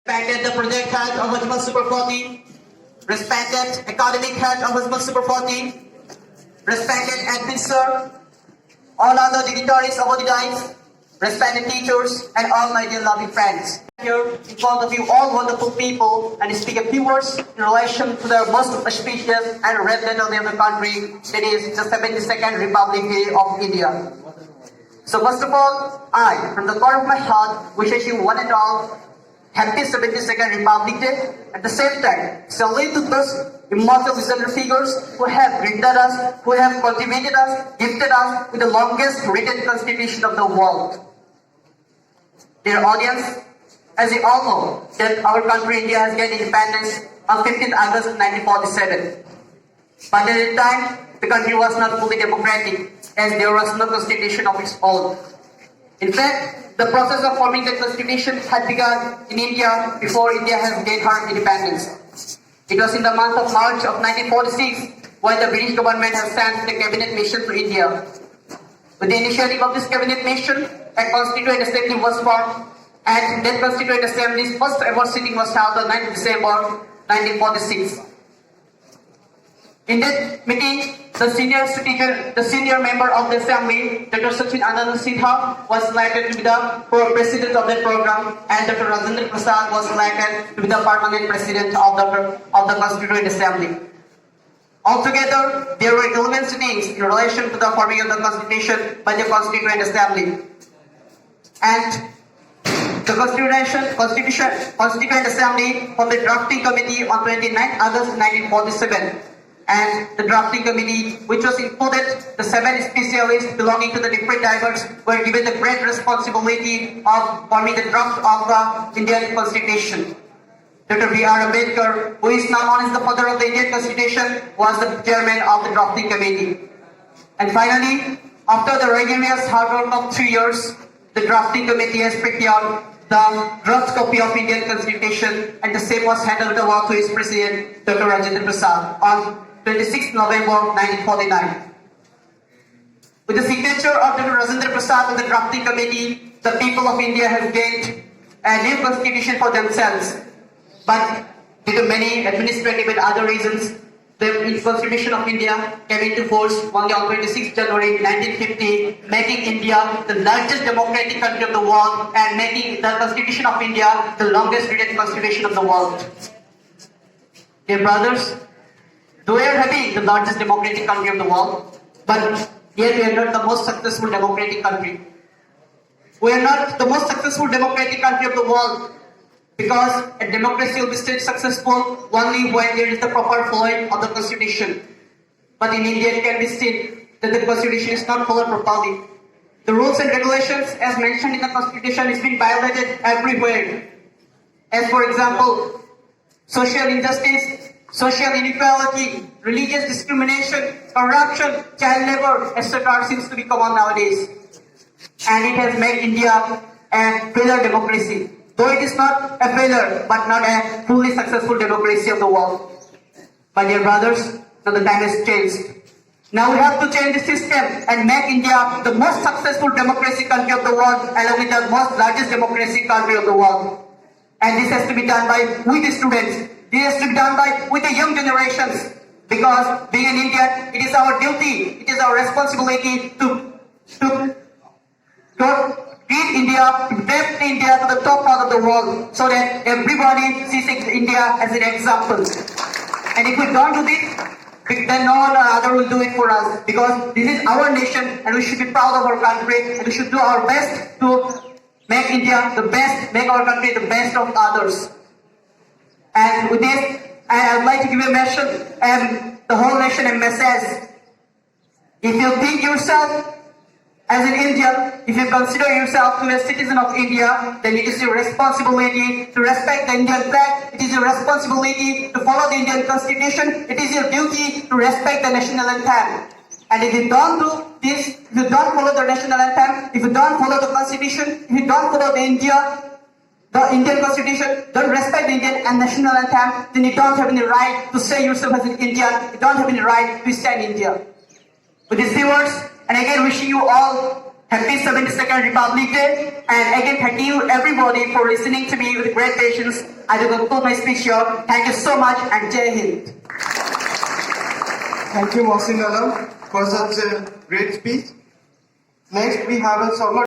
Respected the project head of Ajmal Super 14, respected academic head of Ajmal Super 14, respected admin sir, all other dignitaries of the dais, respected teachers, and all my dear loving friends. Here in front of you all wonderful people and speak a few words in relation to the most auspicious and red letter day of the country, that is the 72nd Republic Day of India. So first of all, I, from the core of my heart, wishes you one and all happy 72nd Republic Day. At the same time, salute to those immortal visionary figures who have written us, who have cultivated us, gifted us with the longest written constitution of the world. Dear audience, as you all know, that our country India has gained independence on 15th August 1947. But at the time, the country was not fully democratic, as there was no constitution of its own. In fact, the process of forming the constitution had begun in India before India has gained her independence. It was in the month of March of 1946 when the British government has sent the cabinet mission to India. With the initiative of this cabinet mission, a constituent assembly was formed, and that constituent assembly's first ever sitting was held on 9th December 1946. In that meeting, the senior member of the assembly, Dr. Sachin Anand Sinha, was selected to be the president of that program, and Dr. Rajendra Prasad was selected to be the permanent president of the Constituent Assembly. Altogether, there were 11 sittings in relation to the forming of the Constitution by the Constituent Assembly. And the Constituent Assembly formed the drafting committee on 29th August 1947. And the drafting committee, which was included the 7 specialists belonging to the different divers, were given the great responsibility of forming the draft of the Indian Constitution. Dr. B.R. Ambedkar, who is now known as the father of the Indian Constitution, was the chairman of the drafting committee. And finally, after the rigorous hard work of 3 years, the drafting committee has prepared the draft copy of Indian Constitution, and the same was handed over to its president, Dr. Rajendra Prasad, on 26 November 1949. With the signature of Dr. Rajendra Prasad on the drafting committee, the people of India have gained a new constitution for themselves. But due to many administrative and other reasons, the Constitution of India came into force only on 26 January 1950, making India the largest democratic country of the world and making the Constitution of India the longest written constitution of the world. Dear brothers, though we are having the largest democratic country of the world, but yet we are not the most successful democratic country. We are not the most successful democratic country of the world because a democracy will be still successful only when there is the proper following of the constitution. But in India it can be seen that the constitution is not followed properly. The rules and regulations as mentioned in the constitution is being violated everywhere. As for example, social injustice, social inequality, religious discrimination, corruption, child labor, etc. seems to be common nowadays. And it has made India a failure democracy. Though it is not a failure, but not a fully successful democracy of the world. My dear brothers, now the time has changed. Now we have to change the system and make India the most successful democracy country of the world, along with the most largest democracy country of the world. And this has to be done by with the students. This has to be done by with the young generations. Because being an Indian, it is our duty, it is our responsibility to lead India, to lift India to the top part of the world, so that everybody sees India as an example. And if we don't do this, then no one other will do it for us. Because this is our nation, and we should be proud of our country, and we should do our best to make India the best, make our country the best of others. And with this, I would like to give a message, and the whole nation a message. If you think yourself as an Indian, if you consider yourself to be a citizen of India, then it is your responsibility to respect the Indian flag, it is your responsibility to follow the Indian Constitution, it is your duty to respect the national anthem. And if you don't do this, if you don't follow the national anthem, if you don't follow the Constitution, if you don't follow the Indian Constitution, don't respect the Indian and national anthem, then you don't have any right to say yourself as an Indian, you don't have any right to stay in India. With these few words, and again wishing you all Happy 72nd Republic Day, and again thank you everybody for listening to me with great patience. I will conclude my speech here. Thank you so much and Jai Hind. Thank you, Mohsin Alam, for such a great speech. Next, we have a summer